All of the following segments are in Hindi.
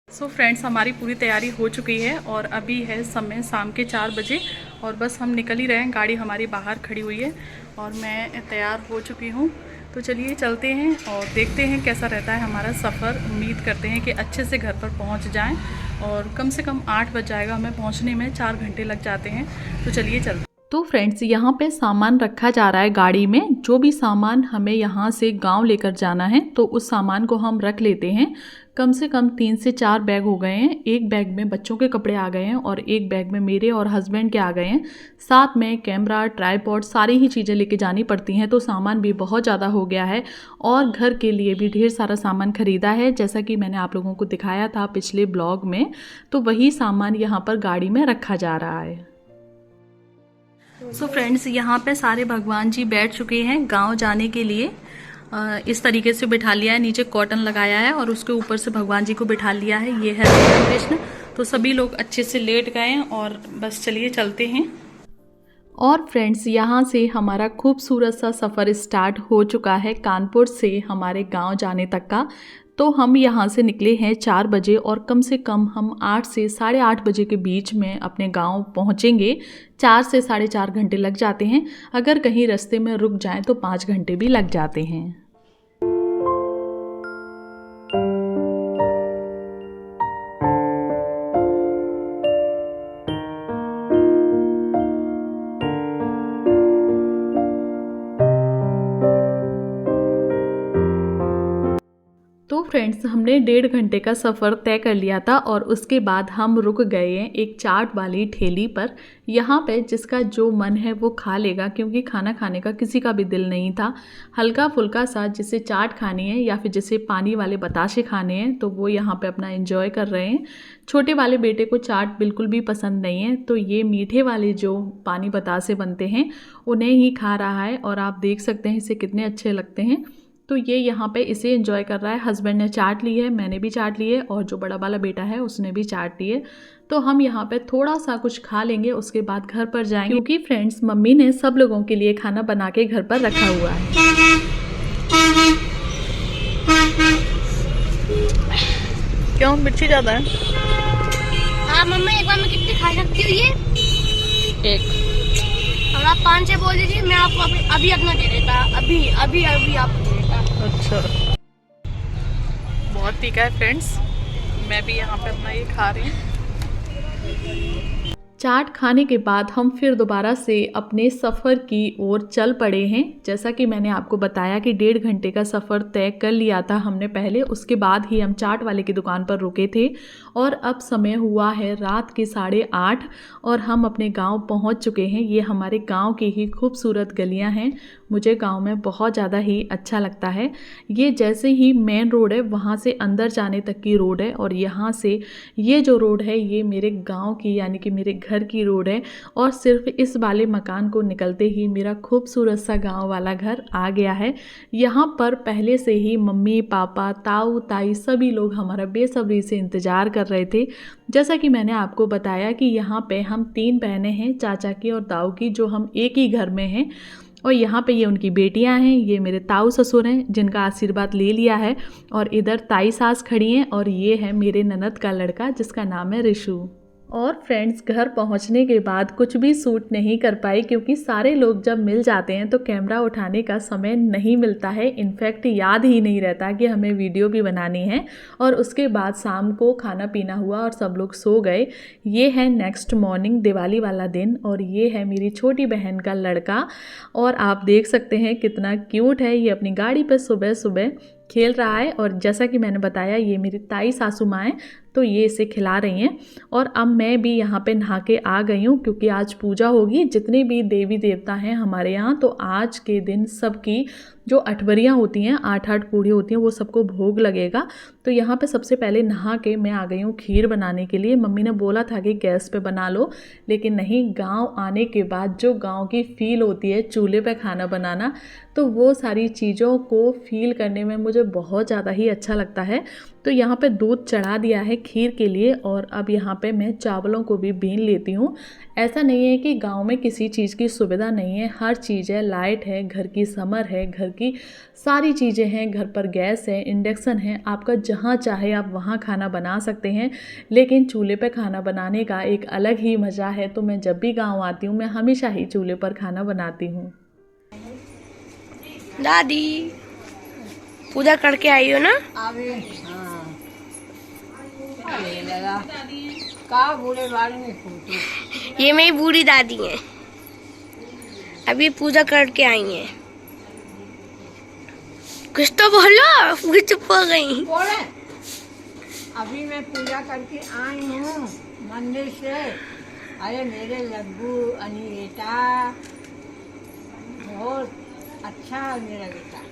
सो फ्रेंड्स, हमारी पूरी तैयारी हो चुकी है और अभी है समय शाम के 4 बजे और बस हम निकल ही रहे हैं। गाड़ी हमारी बाहर खड़ी हुई है और मैं तैयार हो चुकी हूँ। तो चलिए चलते हैं और देखते हैं कैसा रहता है हमारा सफ़र। उम्मीद करते हैं कि अच्छे से घर पर पहुँच जाएं और कम से कम 8 बज जाएगा हमें पहुँचने में, 4 घंटे लग जाते हैं। तो चलिए चलते हैं। तो फ्रेंड्स, यहाँ पे सामान रखा जा रहा है गाड़ी में। जो भी सामान हमें यहाँ से गांव लेकर जाना है तो उस सामान को हम रख लेते हैं। कम से कम 3 से 4 बैग हो गए हैं। एक बैग में बच्चों के कपड़े आ गए हैं और एक बैग में मेरे और हस्बैंड के आ गए हैं। साथ में कैमरा, ट्राइपॉड, सारी ही चीज़ें लेके जानी पड़ती हैं। तो सामान भी बहुत ज़्यादा हो गया है और घर के लिए भी ढेर सारा सामान ख़रीदा है, जैसा कि मैंने आप लोगों को दिखाया था पिछले ब्लॉग में। तो वही सामान यहाँ पर गाड़ी में रखा जा रहा है। सो फ्रेंड्स, यहाँ पे सारे भगवान जी बैठ चुके हैं गांव जाने के लिए। इस तरीके से बिठा लिया है, नीचे कॉटन लगाया है और उसके ऊपर से भगवान जी को बिठा लिया है। ये है राधा कृष्ण। तो सभी लोग अच्छे से लेट गए हैं और बस चलिए चलते हैं। और फ्रेंड्स, यहाँ से हमारा खूबसूरत सा सफ़र स्टार्ट हो चुका है कानपुर से हमारे गांव जाने तक का। तो हम यहाँ से निकले हैं 4 बजे और कम से कम हम 8 से 8:30 बजे के बीच में अपने गांव पहुँचेंगे। 4 से 4.5 घंटे लग जाते हैं। अगर कहीं रास्ते में रुक जाएं तो 5 घंटे भी लग जाते हैं। तो फ्रेंड्स, हमने 1.5 घंटे का सफ़र तय कर लिया था और उसके बाद हम रुक गए हैं एक चाट वाली ठेली पर। यहाँ पे जिसका जो मन है वो खा लेगा, क्योंकि खाना खाने का किसी का भी दिल नहीं था। हल्का फुल्का सा जिसे चाट खानी है या फिर जिसे पानी वाले बताशे खाने हैं तो वो यहाँ पे अपना एंजॉय कर रहे हैं। छोटे वाले बेटे को चाट बिल्कुल भी पसंद नहीं है, तो ये मीठे वाले जो पानी बतासे बनते हैं उन्हें ही खा रहा है और आप देख सकते हैं इसे कितने अच्छे लगते हैं। तो ये यहाँ पे इसे एंजॉय कर रहा है। हस्बैंड ने चाट ली है, मैंने भी चाट ली है और जो बड़ा वाला बेटा है उसने भी चाट ली है। तो हम यहाँ पे थोड़ा सा कुछ खा लेंगे, उसके बाद घर पर जाएंगे, क्योंकि फ्रेंड्स मम्मी ने सब लोगों के लिए खाना बना के घर पर रखा हुआ है। क्यों, मिर्ची ज़्यादा है? हाँ मम्मा, एक बार में कितनी खा सकती हूँ ये? एक। और आप 5 से बोल दीजिए, मैं आपको अभी अपना दे देता। अभी अभी अभी आपको दे देता। अच्छा, बहुत तीखा है फ्रेंड्स। मैं भी यहाँ पे अपना ये खा रही हूँ। चाट खाने के बाद हम फिर दोबारा से अपने सफ़र की ओर चल पड़े हैं। जैसा कि मैंने आपको बताया कि 1.5 घंटे का सफ़र तय कर लिया था हमने पहले, उसके बाद ही हम चाट वाले की दुकान पर रुके थे। और अब समय हुआ है रात के 8:30 और हम अपने गांव पहुंच चुके हैं। ये हमारे गांव की ही खूबसूरत गलियां हैं। मुझे गांव में बहुत ज़्यादा ही अच्छा लगता है। ये जैसे ही मेन रोड है वहाँ से अंदर जाने तक की रोड है और यहाँ से ये जो रोड है ये मेरे गांव की यानी कि मेरे घर की रोड है। और सिर्फ इस वाले मकान को निकलते ही मेरा खूबसूरत सा गांव वाला घर आ गया है। यहाँ पर पहले से ही मम्मी, पापा, ताऊ, ताई सभी लोग हमारा बेसब्री से इंतज़ार कर रहे थे। जैसा कि मैंने आपको बताया कि यहाँ पे हम 3 बहनें हैं, चाचा की और ताऊ की, जो हम एक ही घर में हैं। और यहाँ पे ये उनकी बेटियां हैं, ये मेरे ताऊ ससुर हैं जिनका आशीर्वाद ले लिया है। और इधर ताई सास खड़ी हैं और ये है मेरे ननद का लड़का जिसका नाम है ऋषु। और फ्रेंड्स, घर पहुंचने के बाद कुछ भी शूट नहीं कर पाई, क्योंकि सारे लोग जब मिल जाते हैं तो कैमरा उठाने का समय नहीं मिलता है। इनफैक्ट याद ही नहीं रहता कि हमें वीडियो भी बनानी है। और उसके बाद शाम को खाना पीना हुआ और सब लोग सो गए। ये है नेक्स्ट मॉर्निंग, दिवाली वाला दिन, और ये है मेरी छोटी बहन का लड़का। और आप देख सकते हैं कितना क्यूट है। ये अपनी गाड़ी पर सुबह सुबह खेल रहा है। और जैसा कि मैंने बताया ये मेरी ताई सासू माँ हैं, तो ये इसे खिला रही हैं। और अब मैं भी यहाँ पे नहा के आ गई हूँ, क्योंकि आज पूजा होगी। जितने भी देवी देवता हैं हमारे यहाँ, तो आज के दिन सबकी जो अठबरियाँ होती हैं, 8-8 पूड़ी होती हैं, वो सबको भोग लगेगा। तो यहाँ पे सबसे पहले नहा के मैं आ गई हूँ खीर बनाने के लिए। मम्मी ने बोला था कि गैस पे बना लो, लेकिन नहीं, गांव आने के बाद जो गांव की फ़ील होती है चूल्हे पे खाना बनाना, तो वो सारी चीज़ों को फ़ील करने में मुझे बहुत ज़्यादा ही अच्छा लगता है। तो यहाँ पे दूध चढ़ा दिया है खीर के लिए और अब यहाँ पे मैं चावलों को भी बीन लेती हूँ। ऐसा नहीं है कि गांव में किसी चीज़ की सुविधा नहीं है, हर चीज़ है, लाइट है, घर की समर है, घर की सारी चीज़ें हैं, घर पर गैस है, इंडक्शन है, आपका जहाँ चाहे आप वहाँ खाना बना सकते हैं। लेकिन चूल्हे पे खाना बनाने का एक अलग ही मज़ा है। तो मैं जब भी गाँव आती हूँ मैं हमेशा ही चूल्हे पर खाना बनाती हूँ। दादी पूजा करके आई हो ना? अभी हाँ अरे लगा का बूढ़े बारे में फोटो। ये मेरी बूढ़ी दादी है, अभी पूजा करके आई हैं। कुछ तो बोलो, पूरी चुप हो गई। बोले अभी मैं पूजा करके आई हूँ मंदिर से। अरे मेरे लड्डू अनिता बहुत अच्छा मेरा बेटा।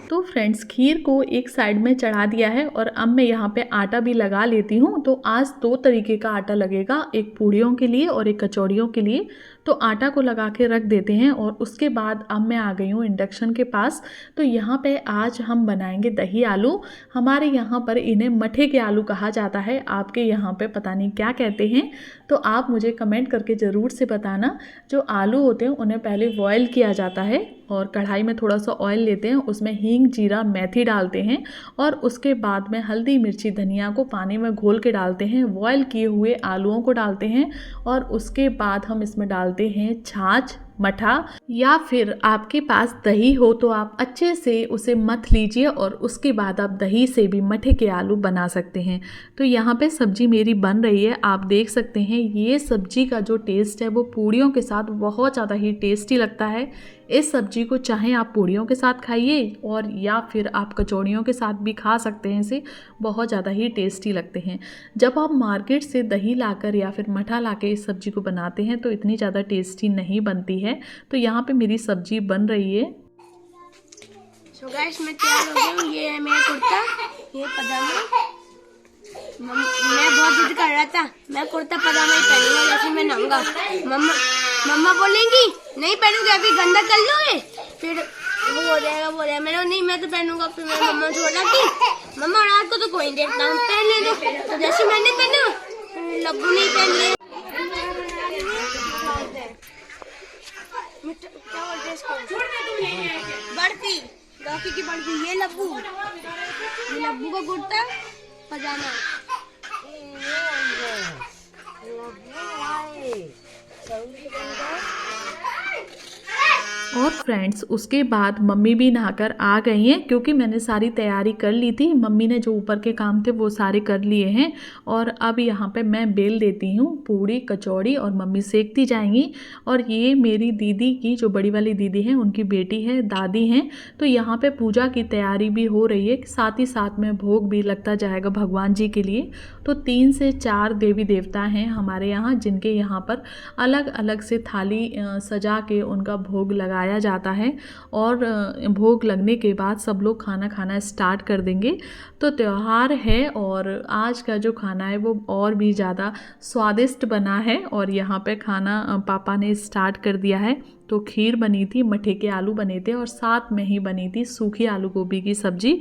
तो फ्रेंड्स खीर को एक साइड में चढ़ा दिया है और अब मैं यहाँ पे आटा भी लगा लेती हूँ। तो आज 2 तरीके का आटा लगेगा, एक पूड़ियों के लिए और एक कचौड़ियों के लिए। तो आटा को लगा के रख देते हैं और उसके बाद अब मैं आ गई हूँ इंडक्शन के पास। तो यहाँ पे आज हम बनाएंगे दही आलू। हमारे यहाँ पर इन्हें मठे के आलू कहा जाता है, आपके यहाँ पे पता नहीं क्या कहते हैं। तो आप मुझे कमेंट करके ज़रूर से बताना। जो आलू होते हैं उन्हें पहले बॉयल किया जाता है और कढ़ाई में थोड़ा सा ऑयल लेते हैं, उसमें हींग, जीरा, मेथी डालते हैं और उसके बाद में हल्दी, मिर्ची, धनिया को पानी में घोल के डालते हैं। बॉयल किए हुए आलूओं को डालते हैं और उसके बाद हम इसमें डालते हैं छाछ, मठा, या फिर आपके पास दही हो तो आप अच्छे से उसे मथ लीजिए और उसके बाद आप दही से भी मठे के आलू बना सकते हैं। तो यहाँ पे सब्जी मेरी बन रही है, आप देख सकते हैं। ये सब्जी का जो टेस्ट है वो पूड़ियों के साथ बहुत ज़्यादा ही टेस्टी लगता है। इस सब्जी को चाहे आप पूड़ियों के साथ खाइए और या फिर आप कचौड़ियों के साथ भी खा सकते हैं। इसे बहुत ज़्यादा ही टेस्टी लगते हैं। जब आप मार्केट से दही लाकर या फिर मठा लाकर इस सब्जी को बनाते हैं तो इतनी ज़्यादा टेस्टी नहीं बनती है। तो यहाँ पे मेरी सब्जी बन रही है। सो गाइस मैं तैयार हो गई हूँ। ये है मेरा कुर्ता, ये पजामा। मैं बहुत जिद कर रहा था, मैं कुर्ता पजामा ही पहनूंगा जैसे मैं नंगा। मम्मा बोलेंगी नहीं पहनूंगी, अभी गंदा कर लोगे, फिर वो हो जाएगा, वो हो जाएगा। मैंने नहीं मैं तो पहनूंगा। फिर मेरी मम्मा से बोला कि मम्मा रात को तो कोई देखता हूँ, पहन ले दो। तो जैसे मैंने पहना, लब्बू नहीं पहन लिया। क्या बोलते हैं इसको? बर्फी, टॉफी की बर्फी। ये लब्बू का कुर्ता पजामा। और फ्रेंड्स उसके बाद मम्मी भी नहाकर आ गई हैं, क्योंकि मैंने सारी तैयारी कर ली थी। मम्मी ने जो ऊपर के काम थे वो सारे कर लिए हैं और अब यहाँ पे मैं बेल देती हूँ पूड़ी, कचौड़ी और मम्मी सेकती जाएंगी। और ये मेरी दीदी की, जो बड़ी वाली दीदी हैं, उनकी बेटी है, दादी हैं। तो यहाँ पे पूजा की तैयारी भी हो रही है, साथ ही साथ में भोग भी लगता जाएगा भगवान जी के लिए। तो 3 से 4 देवी देवता हैं हमारे यहाँ, जिनके यहाँ पर अलग अलग से थाली सजा के उनका भोग लगाया जाता है। और भोग लगने के बाद सब लोग खाना खाना स्टार्ट कर देंगे। तो त्यौहार है और आज का जो खाना है वो और भी ज़्यादा स्वादिष्ट बना है। और यहाँ पे खाना पापा ने स्टार्ट कर दिया है। तो खीर बनी थी, मठे के आलू बने थे और साथ में ही बनी थी सूखी आलू गोभी की सब्जी।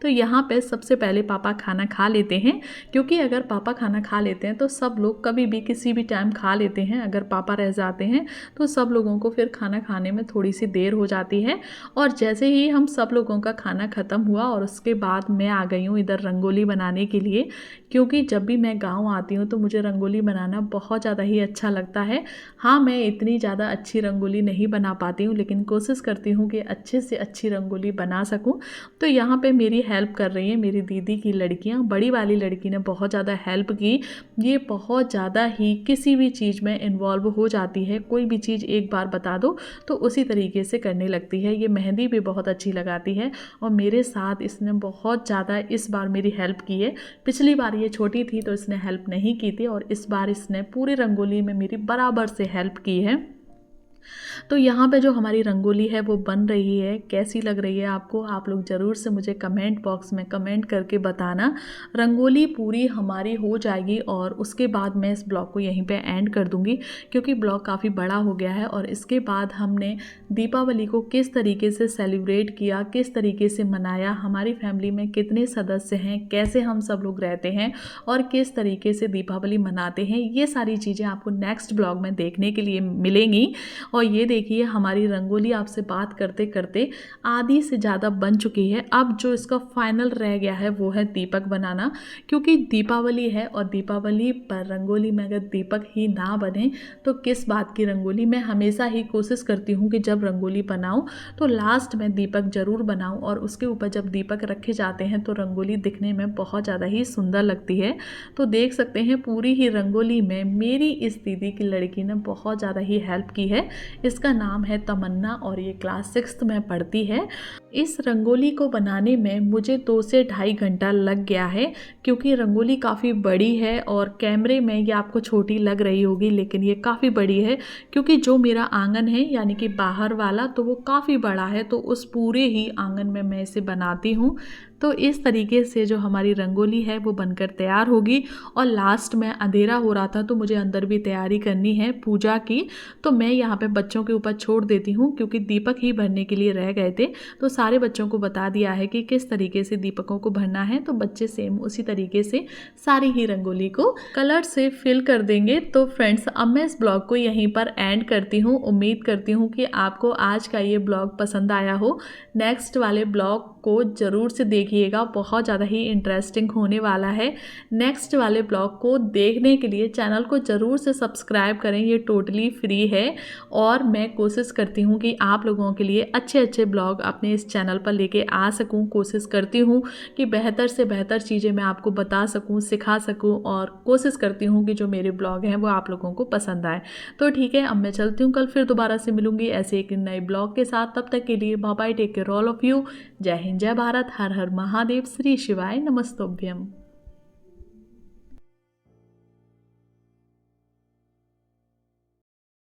तो यहाँ पे सबसे पहले पापा खाना खा लेते हैं, क्योंकि अगर पापा खाना खा लेते हैं तो सब लोग कभी भी किसी भी टाइम खा लेते हैं। अगर पापा रह जाते हैं तो सब लोगों को फिर खाना खाने में थोड़ी सी देर हो जाती है। और जैसे ही हम सब लोगों का खाना ख़त्म हुआ और उसके बाद मैं आ गई हूँ इधर रंगोली बनाने के लिए, क्योंकि जब भी मैं गाँव आती हूँ तो मुझे रंगोली बनाना बहुत ज़्यादा ही अच्छा लगता है। हाँ, मैं इतनी ज़्यादा अच्छी रंगोली नहीं बना पाती हूँ, लेकिन कोशिश करती हूँ कि अच्छे से अच्छी रंगोली बना सकूँ। तो यहाँ पे मेरी हेल्प कर रही हैं मेरी दीदी की लड़कियाँ। बड़ी वाली लड़की ने बहुत ज़्यादा हेल्प की। ये बहुत ज़्यादा ही किसी भी चीज़ में इन्वॉल्व हो जाती है। कोई भी चीज़ एक बार बता दो तो उसी तरीके से करने लगती है। ये मेहंदी भी बहुत अच्छी लगाती है और मेरे साथ इसने बहुत ज़्यादा इस बार मेरी हेल्प की है। पिछली बार ये छोटी थी तो इसने हेल्प नहीं की थी और इस बार इसने पूरी रंगोली में मेरी बराबर से हेल्प की है। तो यहाँ पे जो हमारी रंगोली है वो बन रही है, कैसी लग रही है आपको, आप लोग ज़रूर से मुझे कमेंट बॉक्स में कमेंट करके बताना। रंगोली पूरी हमारी हो जाएगी और उसके बाद मैं इस ब्लॉग को यहीं पे एंड कर दूँगी, क्योंकि ब्लॉग काफ़ी बड़ा हो गया है। और इसके बाद हमने दीपावली को किस तरीके से सेलिब्रेट किया, किस तरीके से मनाया, हमारी फैमिली में कितने सदस्य हैं, कैसे हम सब लोग रहते हैं और किस तरीके से दीपावली मनाते हैं, ये सारी चीज़ें आपको नेक्स्ट ब्लॉग में देखने के लिए मिलेंगी। और ये देखिए हमारी रंगोली आपसे बात करते करते आधी से ज़्यादा बन चुकी है। अब जो इसका फाइनल रह गया है वो है दीपक बनाना, क्योंकि दीपावली है और दीपावली पर रंगोली में अगर दीपक ही ना बने तो किस बात की रंगोली। मैं हमेशा ही कोशिश करती हूँ कि जब रंगोली बनाऊँ तो लास्ट में दीपक ज़रूर बनाऊँ, और उसके ऊपर जब दीपक रखे जाते हैं तो रंगोली दिखने में बहुत ज़्यादा ही सुंदर लगती है। तो देख सकते हैं पूरी ही रंगोली में मेरी इस दीदी की लड़की ने बहुत ज़्यादा ही हेल्प की है। इसका नाम है तमन्ना और ये क्लास 6th में पढ़ती है। इस रंगोली को बनाने में मुझे 2 से ढाई घंटा लग गया है, क्योंकि रंगोली काफ़ी बड़ी है और कैमरे में ये आपको छोटी लग रही होगी, लेकिन ये काफ़ी बड़ी है, क्योंकि जो मेरा आंगन है यानी कि बाहर वाला तो वो काफ़ी बड़ा है, तो उस पूरे ही आंगन में मैं इसे बनाती हूँ। तो इस तरीके से जो हमारी रंगोली है वो बनकर तैयार होगी। और लास्ट में अंधेरा हो रहा था तो मुझे अंदर भी तैयारी करनी है पूजा की, तो मैं यहाँ पे बच्चों के ऊपर छोड़ देती हूँ, क्योंकि दीपक ही भरने के लिए रह गए थे। तो सारे बच्चों को बता दिया है कि किस तरीके से दीपकों को भरना है, तो बच्चे सेम उसी तरीके से सारी ही रंगोली को कलर से फिल कर देंगे। तो फ्रेंड्स अब मैं इस ब्लॉग को यहीं पर एंड करती हूँ। उम्मीद करती हूँ कि आपको आज का ये ब्लॉग पसंद आया हो। नेक्स्ट वाले ब्लॉग को ज़रूर से देखिएगा, बहुत ज़्यादा ही इंटरेस्टिंग होने वाला है। नेक्स्ट वाले ब्लॉग को देखने के लिए चैनल को ज़रूर से सब्सक्राइब करें, ये टोटली फ्री है। और मैं कोशिश करती हूँ कि आप लोगों के लिए अच्छे अच्छे ब्लॉग अपने इस चैनल पर लेके आ सकूँ। कोशिश करती हूँ कि बेहतर से बेहतर चीज़ें मैं आपको बता सकूँ, सिखा सकूँ, और कोशिश करती हूँ कि जो मेरे ब्लॉग हैं वो आप लोगों को पसंद आए। तो ठीक है, अब मैं चलती हूँ, कल फिर दोबारा से मिलूँगी ऐसे एक नए ब्लॉग के साथ। तब तक के लिए bye bye, take care all of you. जय हिंद, जय भारत, हर हर महादेव, श्री शिवाय, नमस्तोभ्यम।